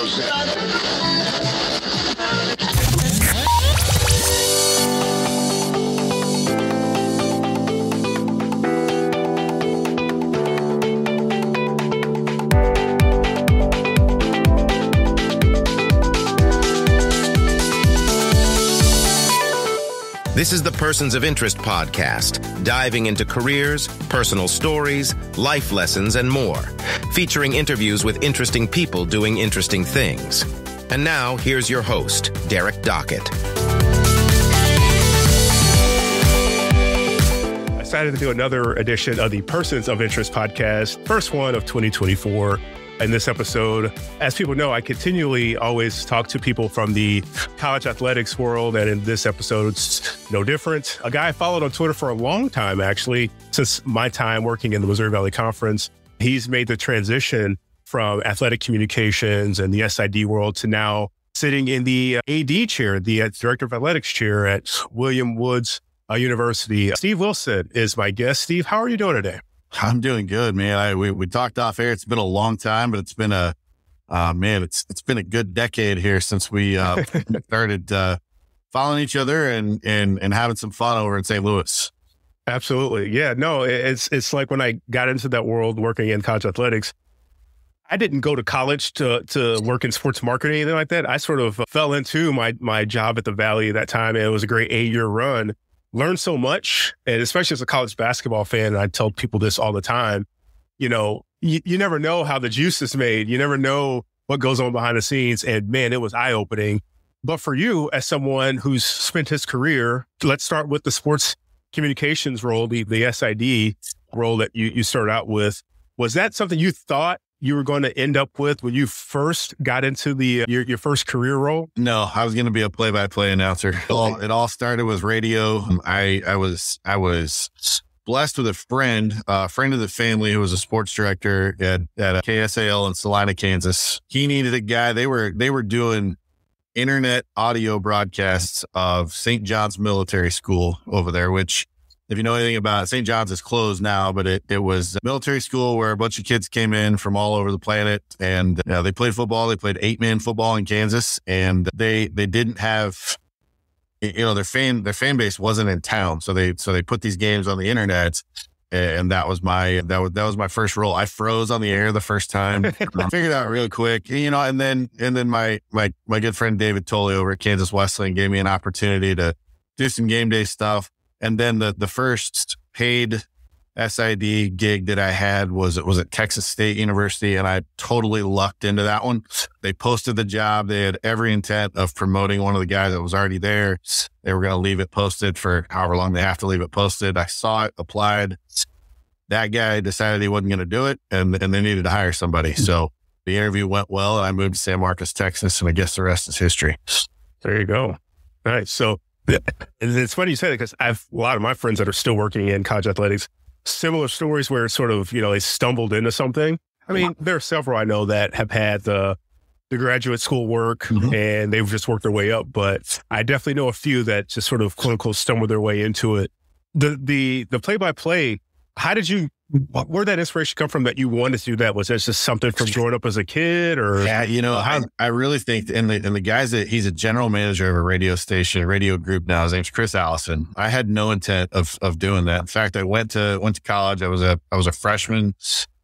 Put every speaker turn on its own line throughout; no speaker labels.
This is the Persons of Interest podcast, diving into careers, personal stories, life lessons, and more, featuring interviews with interesting people doing interesting things. And now, here's your host, Derek Dockett.
I decided to do another edition of the Persons of Interest podcast, first one of 2024. In this episode, as people know, I continually always talk to people from the college athletics world, and in this episode, it's no different. A guy I followed on Twitter for a long time, actually, since my time working in the Missouri Valley Conference. He's made the transition from athletic communications and the SID world to now sitting in the AD chair, the Director of Athletics chair at William Woods University. Steve Wilson is my guest. Steve, how are you doing today?
I'm doing good, man. We talked off air. It's been a long time, but it's been it's been a good decade here since we started following each other and having some fun over in St. Louis.
Absolutely. Yeah, no, it's like when I got into that world working in college athletics, I didn't go to college to work in sports marketing or anything like that. I sort of fell into my job at the Valley at that time. And it was a great 8-year run. Learned so much, and especially as a college basketball fan, and I tell people this all the time, you know, you never know how the juice is made. You never know what goes on behind the scenes. And man, it was eye-opening. But for you, as someone who's spent his career, let's start with the sports communications role, the SID role that you started out with. Was that something you thought you were going to end up with when you first got into the your first career role?
No, I was going to be a play-by-play announcer. It all started with radio. I was blessed with a friend of the family who was a sports director at KSAL in Salina, Kansas. He needed a guy. They were doing internet audio broadcasts of St. John's Military School over there, which, if you know anything about it, St. John's is closed now, but it was a military school where a bunch of kids came in from all over the planet, and they played football. They played 8-man football in Kansas, and they didn't have, their fan base wasn't in town, so they put these games on the internet, and that was my first role. I froze on the air the first time. I figured it out real quick, and then my good friend David Tolley over at Kansas Wesleyan gave me an opportunity to do some game day stuff. And then the first paid SID gig that I had was at Texas State University, and I totally lucked into that one. They posted the job. They had every intent of promoting one of the guys that was already there. They were going to leave it posted for however long they have to leave it posted. I saw it, applied. That guy decided he wasn't going to do it, and they needed to hire somebody. So the interview went well, and I moved to San Marcos, Texas, and I guess the rest is history.
There you go. All right. So it's funny you say that, because I have a lot of my friends that are still working in college athletics, similar stories where it's sort of, they stumbled into something. I mean, there are several I know that have had the graduate school work and they've just worked their way up, but I definitely know a few that just sort of quote unquote stumbled their way into it. The play-by-play, where'd that inspiration come from that you wanted to do that? Was that just something from growing up as a kid, or?
Yeah, I really think, and the guys that he's a general manager of a radio station, a radio group now. His name's Chris Allison. I had no intent of doing that. In fact, I went to college. I was a freshman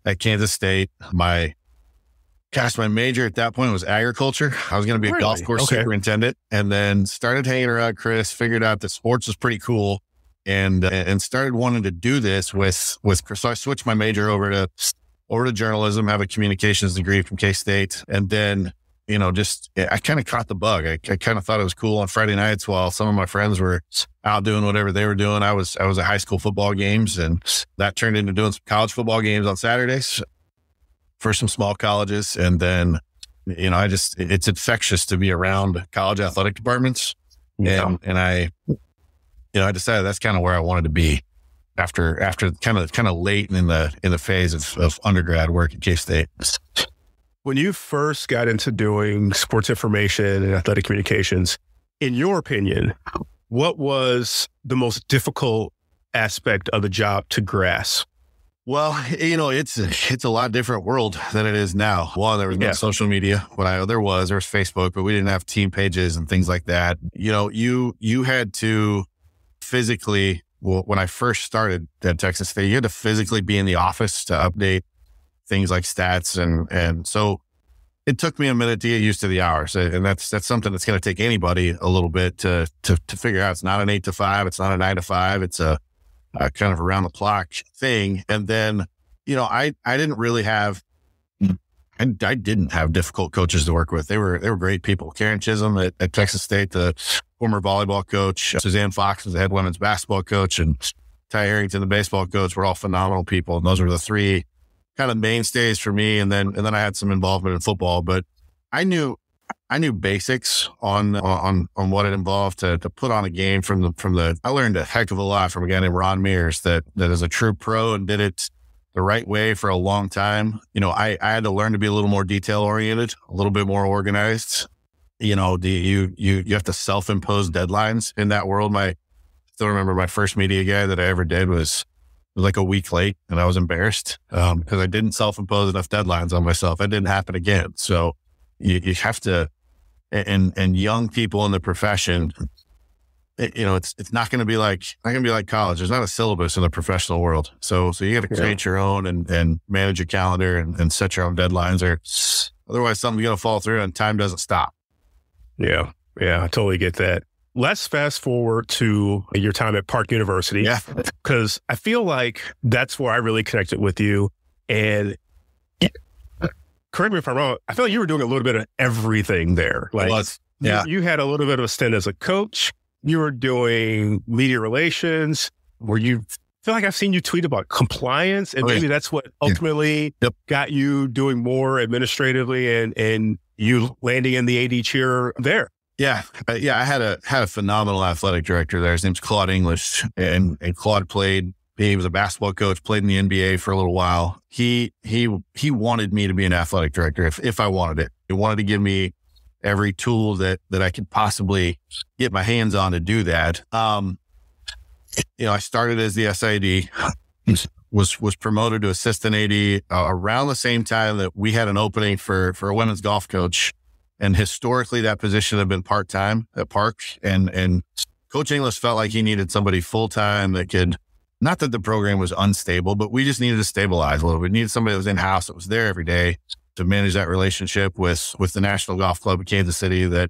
at Kansas State. My major at that point was agriculture. I was going to be a golf course superintendent, and then started hanging around Chris, figured out that sports was pretty cool. And started wanting to do this with Chris. So I switched my major over to journalism, have a communications degree from K-State. And then, I kind of caught the bug. I kind of thought it was cool on Friday nights while some of my friends were out doing whatever they were doing. I was at high school football games, and that turned into doing some college football games on Saturdays for some small colleges. And then, it's infectious to be around college athletic departments. Yeah. And I decided that's kind of where I wanted to be after kind of late in the phase of undergrad work at K-State.
When you first got into doing sports information and athletic communications, in your opinion, what was the most difficult aspect of the job to grasp?
Well, it's a lot different world than it is now. One, there was no social media. There was Facebook, but we didn't have team pages and things like that. You had to physically, when I first started at Texas State, you had to physically be in the office to update things like stats. And so it took me a minute to get used to the hours. And that's something that's going to take anybody a little bit to figure out. It's not an 8 to 5. It's not a 9 to 5. It's a kind of around the clock thing. And then, I didn't really have, I didn't have difficult coaches to work with. They were great people. Karen Chisholm at Texas State, the former volleyball coach, Suzanne Fox was the head women's basketball coach, and Ty Harrington, the baseball coach, were all phenomenal people. And those were the three kind of mainstays for me. And then I had some involvement in football, but I knew basics on what it involved to put on a game from the, I learned a heck of a lot from a guy named Ron Mears that is a true pro and did it the right way for a long time. I had to learn to be a little more detail oriented, a little bit more organized. You have to self-impose deadlines in that world. I still remember my first media guide that I ever did was like a week late, and I was embarrassed because I didn't self-impose enough deadlines on myself. That didn't happen again. So you have to, and young people in the profession, it's not going to be like college. There's not a syllabus in the professional world. So you got to create your own and manage your calendar and set your own deadlines, or otherwise something's going to fall through and time doesn't stop.
Yeah. I totally get that. Let's fast forward to your time at Park University.
Yeah.
Because I feel like that's where I really connected with you. And correct me if I'm wrong, I feel like you were doing a little bit of everything there. Like, you had a little bit of a stint as a coach. You were doing media relations, where you feel like I've seen you tweet about compliance, and maybe that's what ultimately got you doing more administratively and you landing in the AD chair there.
Yeah. I had a phenomenal athletic director there. His name's Claude English, and Claude he was a basketball coach, played in the NBA for a little while. He wanted me to be an athletic director if I wanted it. He wanted to give me every tool that I could possibly get my hands on to do that. I started as the SID, was promoted to assistant AD around the same time that we had an opening for a women's golf coach. And historically, that position had been part-time at Park. And Coach English felt like he needed somebody full-time that could, not that the program was unstable, but we just needed to stabilize a little bit. We needed somebody that was in-house, that was there every day to manage that relationship with the National Golf Club of Kansas City. That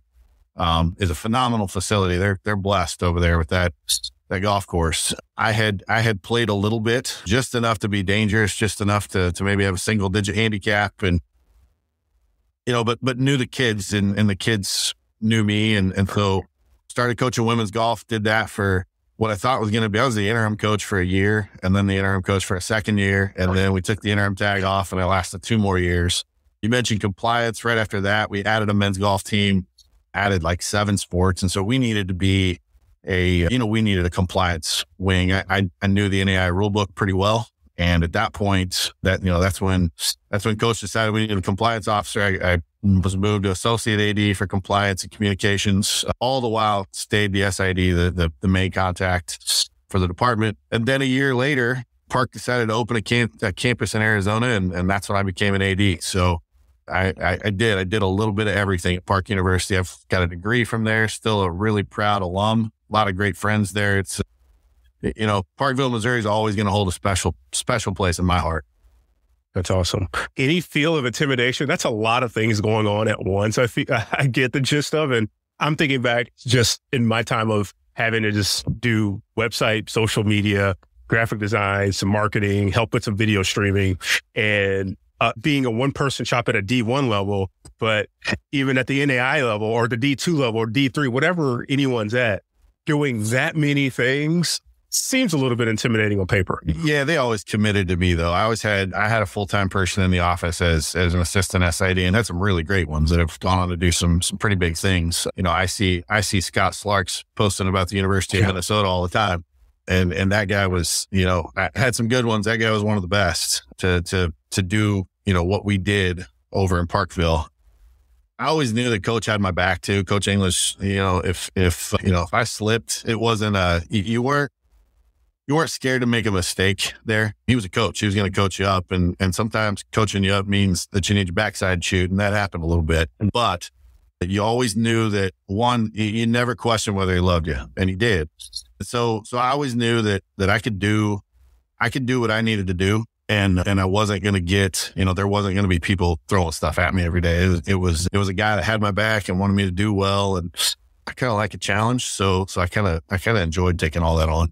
is a phenomenal facility. They're blessed over there with that golf course. I had played a little bit, just enough to be dangerous, just enough to maybe have a single digit handicap, and but knew the kids and the kids knew me. And so started coaching women's golf, did that for what I thought was going to be, I was the interim coach for a year, and then the interim coach for a second year. And then we took the interim tag off, and I lasted 2 more years. You mentioned compliance. Right after that, we added a men's golf team, added like 7 sports. And so we needed to be we needed a compliance wing. I knew the NAIA rule book pretty well. And at that point, that's when coach decided we needed a compliance officer. I was moved to associate AD for compliance and communications. All the while stayed the SID, the main contact for the department. And then a year later, Park decided to open a campus in Arizona, and that's when I became an AD. So I did a little bit of everything at Park University. I've got a degree from there, still a really proud alum, a lot of great friends there. It's, Parkville, Missouri is always going to hold a special place in my heart.
That's awesome. Any feel of intimidation? That's a lot of things going on at once. I get the gist of it. And I'm thinking back just in my time of having to just do website, social media, graphic design, some marketing, help with some video streaming, and being a one-person shop at a D1 level, but even at the NAI level or the D2 level or D3, whatever anyone's at, doing that many things seems a little bit intimidating on paper.
Yeah, they always committed to me though. I had a full-time person in the office as an assistant SID, and had some really great ones that have gone on to do some pretty big things. I see Scott Slarks posting about the University of Minnesota all the time. And that guy was, had some good ones. That guy was one of the best to do, what we did over in Parkville. I always knew that coach had my back too. Coach English, if I slipped, it wasn't you weren't you weren't scared to make a mistake there. He was a coach. He was going to coach you up. And sometimes coaching you up means that you need your backside shoot. And that happened a little bit. But you always knew that, one, you never questioned whether he loved you. And he did. So I always knew that I could do what I needed to do. And I wasn't going to get, there wasn't going to be people throwing stuff at me every day. It was a guy that had my back and wanted me to do well. And I kind of like a challenge. So I kind of enjoyed taking all that on.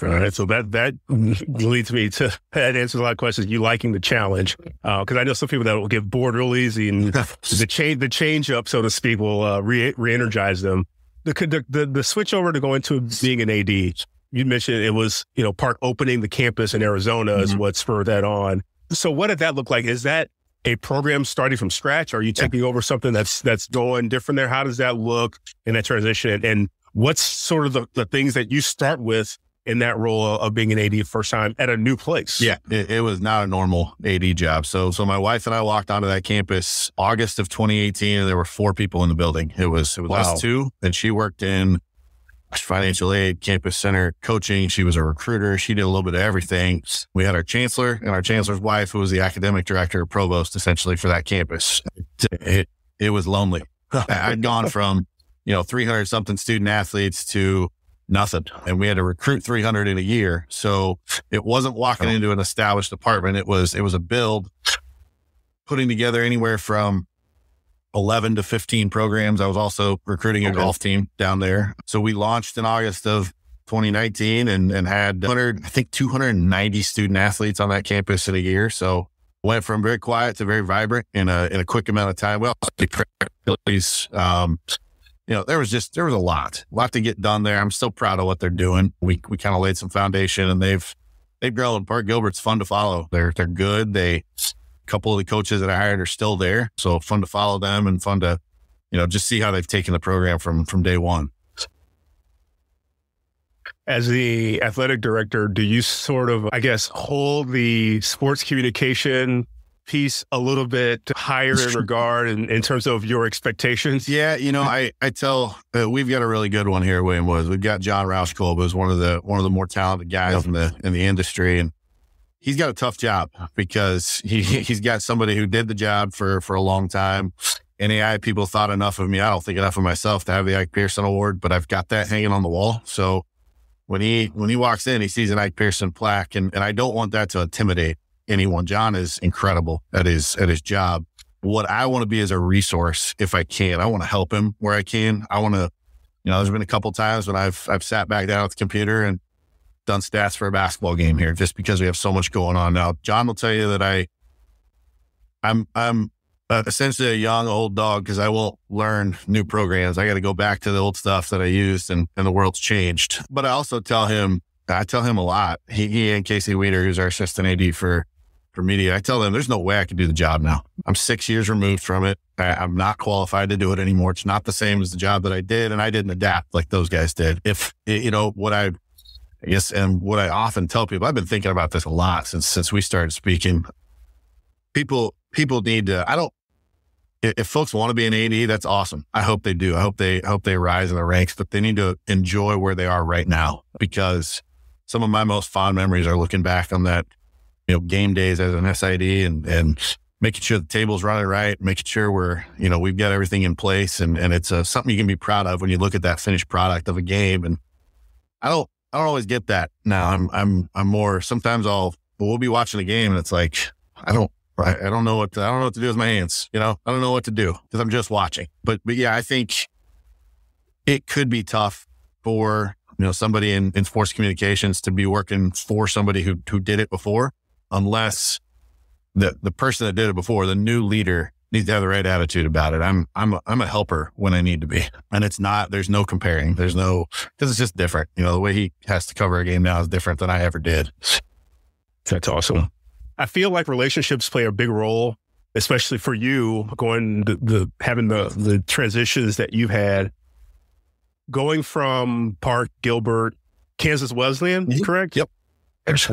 All right. So that leads me to, that answers a lot of questions. You liking the challenge. Cause I know some people that will get bored real easy, and the change up, so to speak, will re-energize them. The switch over to go into being an AD, you mentioned it was, Park opening the campus in Arizona is what spurred that on. So what did that look like? Is that a program starting from scratch? Are you taking over something that's going different there? How does that look in that transition? And what's sort of the things that you start with in that role of being an AD first time at a new place?
Yeah, it was not a normal AD job. So my wife and I walked onto that campus August of 2018, and there were 4 people in the building. It was us 2, and she worked in financial aid, campus center, coaching. She was a recruiter. She did a little bit of everything. We had our chancellor and our chancellor's wife, who was the academic director, provost, essentially, for that campus. It was lonely. I'd gone from 300 something student athletes to nothing. And we had to recruit 300 in a year. So it wasn't walking into an established department. It was a build, putting together anywhere from 11 to 15 programs. I was also recruiting a golf team down there. So we launched in August of 2019 and had 290 student athletes on that campus in a year. So went from very quiet to very vibrant in a quick amount of time. Well, there was a lot to get done there. I'm still proud of what they're doing. We kind of laid some foundation, and they've grown. Park Gilbert's fun to follow. They're good. A couple of the coaches that I hired are still there. So fun to follow them, and fun to, just see how they've taken the program from day one.
As the athletic director, do you sort of, hold the sports communication piece a little bit higher in regard in terms of your expectations?
Yeah, I tell we've got a really good one here at William Woods. We've got John Roushkolb, who's one of the more talented guys in the industry, and he's got a tough job because he's got somebody who did the job for a long time. NAIA people thought enough of me. I don't think enough of myself to have the Ike Pearson Award, but I've got that hanging on the wall. So when he walks in, he sees an Ike Pearson plaque, and I don't want that to intimidate anyone. John is incredible at his job. What I want to be is a resource if I can. I want to help him where I can. I want to, there's been a couple times when I've sat back down at the computer and done stats for a basketball game here just because we have so much going on. Now, John will tell you that I'm essentially a young old dog because I won't learn new programs. I got to go back to the old stuff that I used, and the world's changed. But I also tell him a lot. He and Casey Weeder, who's our assistant AD for media, I tell them there's no way I could do the job now. I'm 6 years removed from it. I'm not qualified to do it anymore. It's not the same as the job that I did, and I didn't adapt like those guys did. What I often tell people, I've been thinking about this a lot since we started speaking. People need to, if folks want to be an AD, that's awesome. I hope they do. I hope they rise in the ranks, but they need to enjoy where they are right now, because some of my most fond memories are looking back on that, game days as an SID and making sure the table's running right, making sure we've got everything in place. And it's something you can be proud of when you look at that finished product of a game. And I don't always get that now. I'm more, sometimes we'll be watching a game and it's like, I don't know what to do with my hands. I don't know what to do because I'm just watching. But yeah, I think it could be tough for, somebody in sports communications to be working for somebody who did it before, unless the person that did it before, the new leader, needs to have the right attitude about it. I'm a helper when I need to be. And there's no comparing. Because it's just different. The way he has to cover a game now is different than I ever did.
That's awesome. I feel like relationships play a big role, especially for you having the transitions that you've had, going from Park, Gilbert, Kansas Wesleyan, correct?
Yep.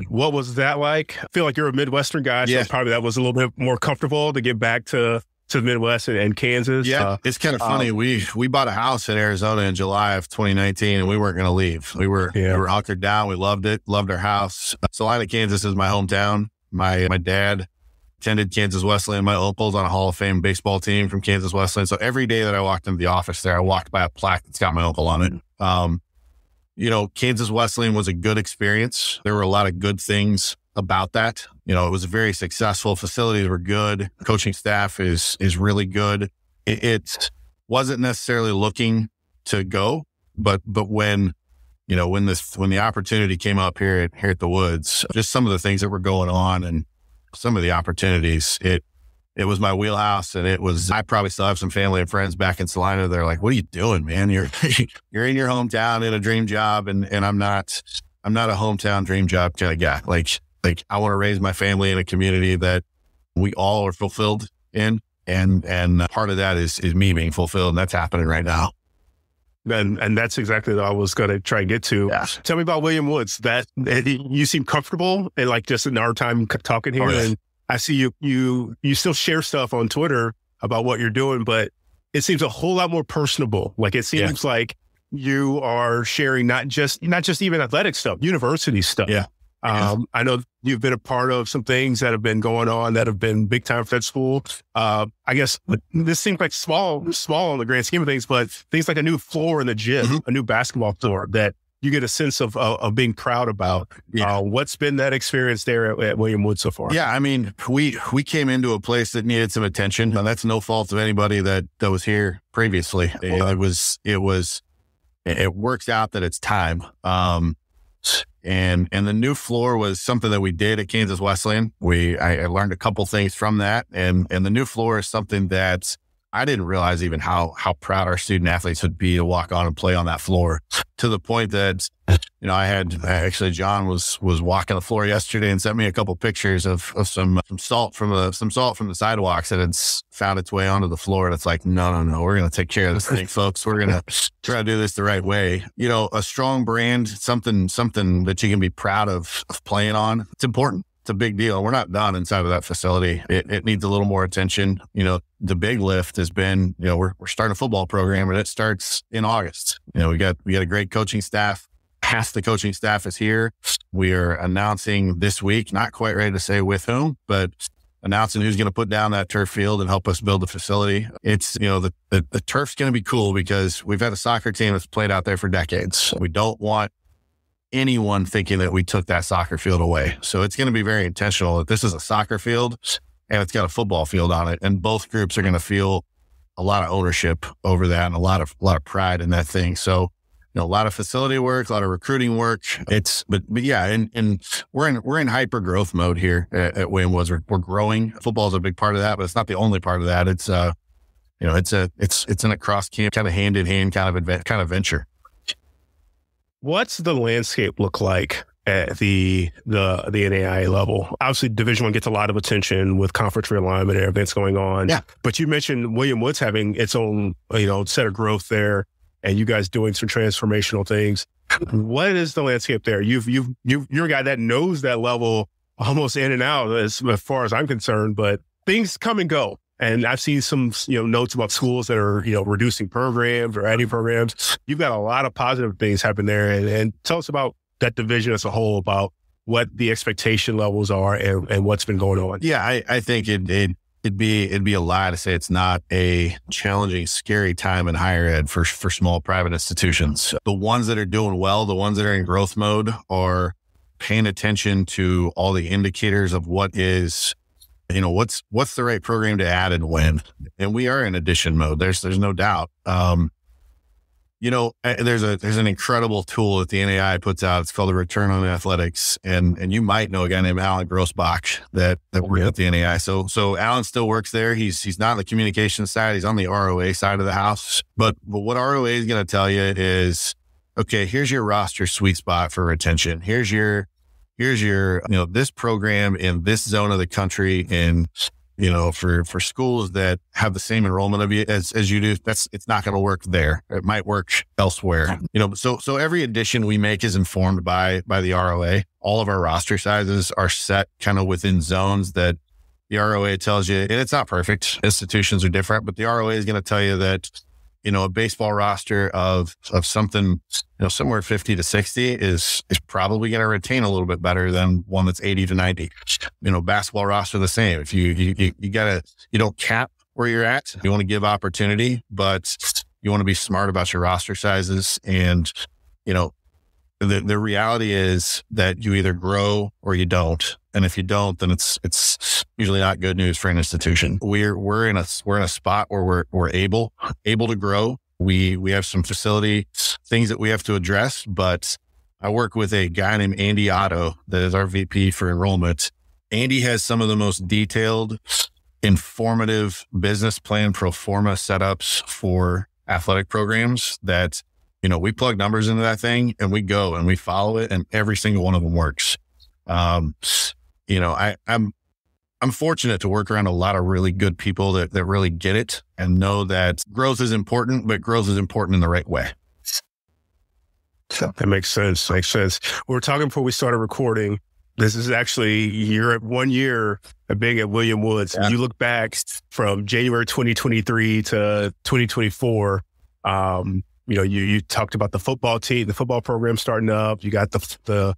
What was that like? I feel like you're a Midwestern guy, so
yeah.
Probably that was a little bit more comfortable to get back to to the Midwest and Kansas.
Yeah, it's kind of funny. We bought a house in Arizona in July of 2019, and we weren't going to leave. We were hunkered down. We loved it. Loved our house. Salina, Kansas is my hometown. My dad attended Kansas Wesleyan. My uncle's on a Hall of Fame baseball team from Kansas Wesleyan. So every day that I walked into the office there, I walked by a plaque that's got my uncle on it. Kansas Wesleyan was a good experience. There were a lot of good things about that. It was a very successful. Facilities were good. Coaching staff is really good. It wasn't necessarily looking to go, but when the opportunity came up here at the Woods, just some of the things that were going on and some of the opportunities, it was my wheelhouse, and I probably still have some family and friends back in Salina. They're like, "What are you doing, man? You're in your hometown in a dream job." And I'm not a hometown dream job kind of guy. Like I want to raise my family in a community that we all are fulfilled in. And part of that is me being fulfilled. And that's happening right now.
And that's exactly what I was going to try and get to. Yeah. Tell me about William Woods. That you seem comfortable, and like just in our time talking here. And I see you still share stuff on Twitter about what you're doing, but it seems a whole lot more personable. Like it seems like you are sharing not just even athletic stuff, university stuff. Yeah. I know you've been a part of some things that have been going on that have been big time for that school. I guess this seems like small in the grand scheme of things, but things like a new floor in the gym, a new basketball floor that you get a sense of being proud about. What's been that experience there at William Woods so far? Yeah, I mean, we came into a place that needed some attention, and that's no fault of anybody that was here previously. It works out that it's time. And the new floor was something that we did at Kansas Wesleyan. I learned a couple things from that. And the new floor is something that I didn't realize even how proud our student athletes would be to walk on and play on that floor, to the point that, John was walking the floor yesterday and sent me a couple pictures of some salt from the sidewalks that had found its way onto the floor. And it's like, no, we're going to take care of this thing, folks. We're going to try to do this the right way. A strong brand, something that you can be proud of playing on. It's important. It's a big deal. We're not done inside of that facility. It needs a little more attention. The big lift has been, we're starting a football program, and it starts in August. We got a great coaching staff. Half the coaching staff is here. We are announcing this week, not quite ready to say with whom, but announcing who's going to put down that turf field and help us build the facility. It's, the turf's going to be cool because we've had a soccer team that's played out there for decades. We don't want anyone thinking that we took that soccer field away. So it's going to be very intentional that this is a soccer field and it's got a football field on it. And both groups are going to feel a lot of ownership over that and a lot of pride in that thing. So, a lot of facility work, a lot of recruiting work. But yeah, and we're in hyper growth mode here at William Woods. We're growing. Football is a big part of that, but it's not the only part of that. It's it's an across camp kind of hand in hand kind of venture. What's the landscape look like at the NAIA level? Obviously, Division I gets a lot of attention with conference realignment and everything's going on. Yeah. But you mentioned William Woods having its own, set of growth there, and you guys doing some transformational things. What is the landscape there? You're a guy that knows that level almost in and out as far as I'm concerned, but things come and go. And I've seen some, notes about schools that are, reducing programs or adding programs. You've got a lot of positive things happen there. And tell us about that division as a whole, about what the expectation levels are and what's been going on. Yeah, I think it'd be a lie to say it's not a challenging, scary time in higher ed for small private institutions. The ones that are doing well, the ones that are in growth mode, are paying attention to all the indicators of what is, what's the right program to add and when. And we are in addition mode. There's no doubt. There's an incredible tool that the NAIA puts out. It's called the Return on Athletics. And you might know a guy named Alan Grossbach that works at the NAIA. So Alan still works there. He's not on the communication side. He's on the ROA side of the house. But what ROA is going to tell you is, okay, here's your roster sweet spot for retention. Here's your, this program in this zone of the country, and, for schools that have the same enrollment of you as you do, it's not going to work there. It might work elsewhere. So every addition we make is informed by the ROA. All of our roster sizes are set kind of within zones that,
The ROA tells you, and it's not perfect. Institutions are different, but the ROA is going to tell you that, a baseball roster of something, somewhere 50 to 60 is probably going to retain a little bit better than one that's 80 to 90. Basketball roster the same. If you don't cap where you're at, you want to give opportunity, but you want to be smart about your roster sizes. And, the reality is that you either grow or you don't. And if you don't, then it's usually not good news for an institution. We're in a spot where we're able to grow. We have some facility things that we have to address, but I work with a guy named Andy Otto that is our VP for enrollment. Andy has some of the most detailed, informative business plan pro forma setups for athletic programs that, we plug numbers into that thing and we go and we follow it, and every single one of them works. I'm fortunate to work around a lot of really good people that really get it and know that growth is important, but growth is important in the right way.
That makes sense. We were talking before we started recording. This is actually you're at 1 year of being at William Woods. Yeah. You look back from January 2023 to 2024. You talked about the football team, the football program starting up. You got the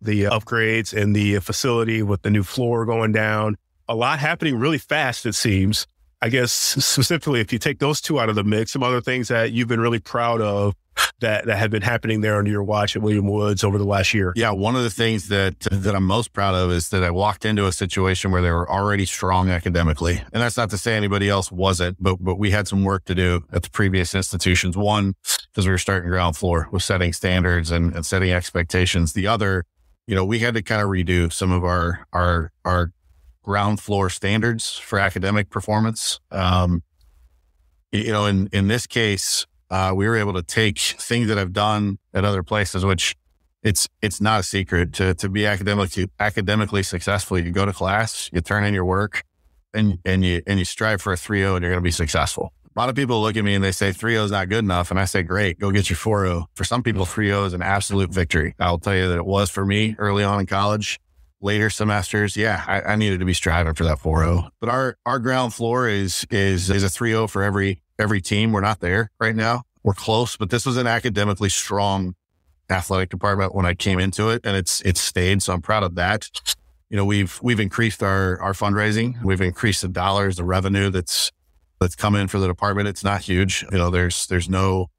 upgrades in the facility with the new floor going down. A lot happening really fast, it seems. I guess specifically, if you take those two out of the mix, some other things that you've been really proud of that have been happening there under your watch at William Woods over the last year.
Yeah, one of the things that I'm most proud of is that I walked into a situation where they were already strong academically. And that's not to say anybody else wasn't, but we had some work to do at the previous institutions. One, because we were starting ground floor with setting standards and setting expectations. The other, we had to kind of redo some of our ground floor standards for academic performance. In this case, we were able to take things that I've done at other places, which it's not a secret to be academically successful. You go to class, you turn in your work, and you strive for a 3.0, and you're going to be successful. A lot of people look at me and they say 3.0 is not good enough. And I say, great, go get your 4.0. For some people, 3.0 is an absolute victory. I'll tell you that it was for me early on in college. Later semesters, I needed to be striving for that 4.0. But our ground floor is a 3.0 for every team. We're not there right now. We're close, but this was an academically strong athletic department when I came into it, and it's stayed. So I'm proud of that. We've increased our fundraising. We've increased the dollars, the revenue that's come in for the department. It's not huge. There's no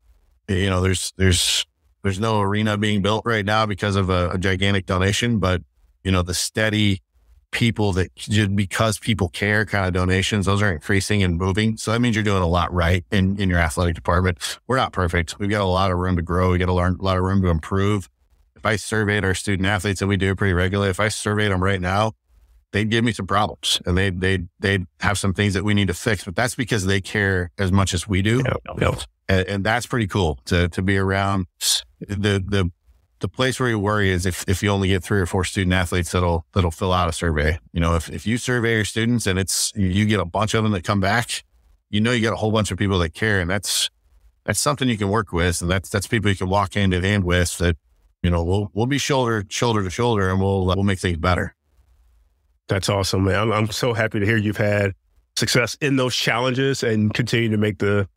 arena being built right now because of a gigantic donation, but the steady people that just because people care kind of donations, those are increasing and moving. So that means you're doing a lot right in your athletic department. We're not perfect. We've got a lot of room to grow. We got a lot of room to improve. If I surveyed our student athletes, and we do it pretty regularly, if I surveyed them right now, they'd give me some problems and they'd have some things that we need to fix, but that's because they care as much as we do.
Yep.
And that's pretty cool to be around. The place where you worry is if you only get 3 or 4 student athletes that'll fill out a survey. If you survey your students and you get a bunch of them that come back, you got a whole bunch of people that care, and that's something you can work with, and that's people you can walk hand in hand with. That we'll be shoulder to shoulder, and we'll make things better.
That's awesome, man. I'm so happy to hear you've had success in those challenges and continue to make the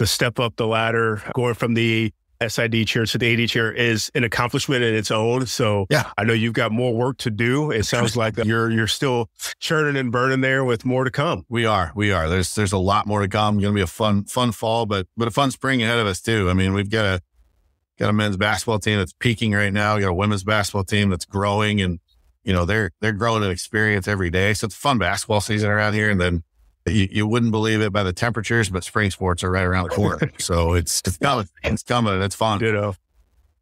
step up the ladder. Going from the SID chair to the AD chair is an accomplishment in its own. So yeah, I know you've got more work to do. It sounds like you're still churning and burning there with more to come.
We are. There's a lot more to come. Going to be a fun fall, but a fun spring ahead of us too. I mean, we've got a men's basketball team that's peaking right now. We got a women's basketball team that's growing, and they're growing in experience every day. So it's a fun basketball season around here, and then you wouldn't believe it by the temperatures, but spring sports are right around the corner. So it's coming. It's coming, and it's fun.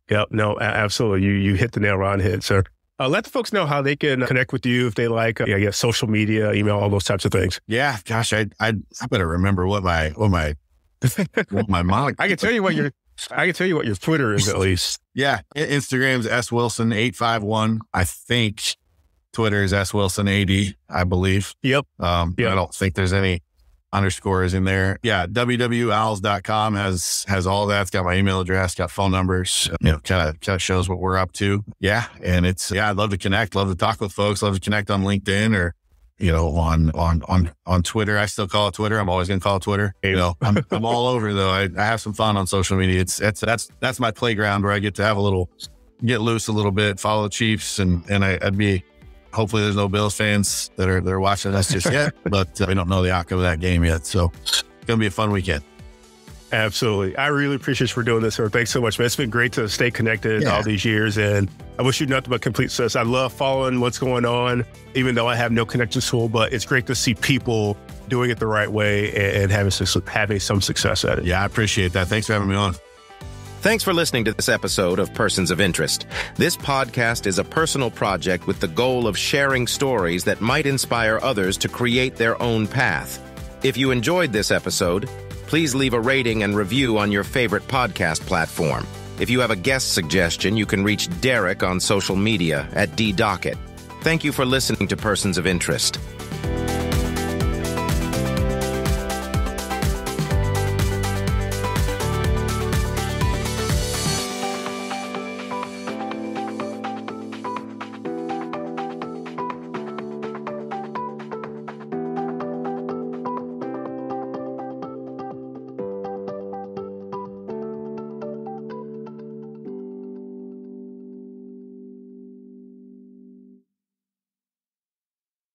Yep. No, absolutely. You hit the nail right on the head, sir. Let the folks know how they can connect with you if they like, social media, email, all those types of things.
Yeah. Gosh, I better remember what my moniker.
I can tell you what your Twitter is at least.
Yeah. Instagram's swilson851. I think Twitter is swilson80, I believe.
Yep.
I don't think there's any underscores in there. Yeah. www.owls.com has all that. It's got my email address, got phone numbers, kind of shows what we're up to. Yeah. And I'd love to connect, love to talk with folks, love to connect on LinkedIn or on Twitter. I still call it Twitter. I'm always going to call it Twitter. I'm all over though. I have some fun on social media. That's my playground where I get to get loose a little bit, follow the Chiefs, and I'd be. Hopefully there's no Bills fans that are watching us just yet, but we don't know the outcome of that game yet. So it's going to be a fun weekend.
Absolutely. I really appreciate you for doing this, sir. Thanks so much, man. It's been great to stay connected all these years, and I wish you nothing but complete success. I love following what's going on, even though I have no connection to school, but it's great to see people doing it the right way and having some success at it.
Yeah, I appreciate that. Thanks for having me on.
Thanks for listening to this episode of Persons of Interest. This podcast is a personal project with the goal of sharing stories that might inspire others to create their own path. If you enjoyed this episode, please leave a rating and review on your favorite podcast platform. If you have a guest suggestion, you can reach Derek on social media at @DDocket. Thank you for listening to Persons of Interest.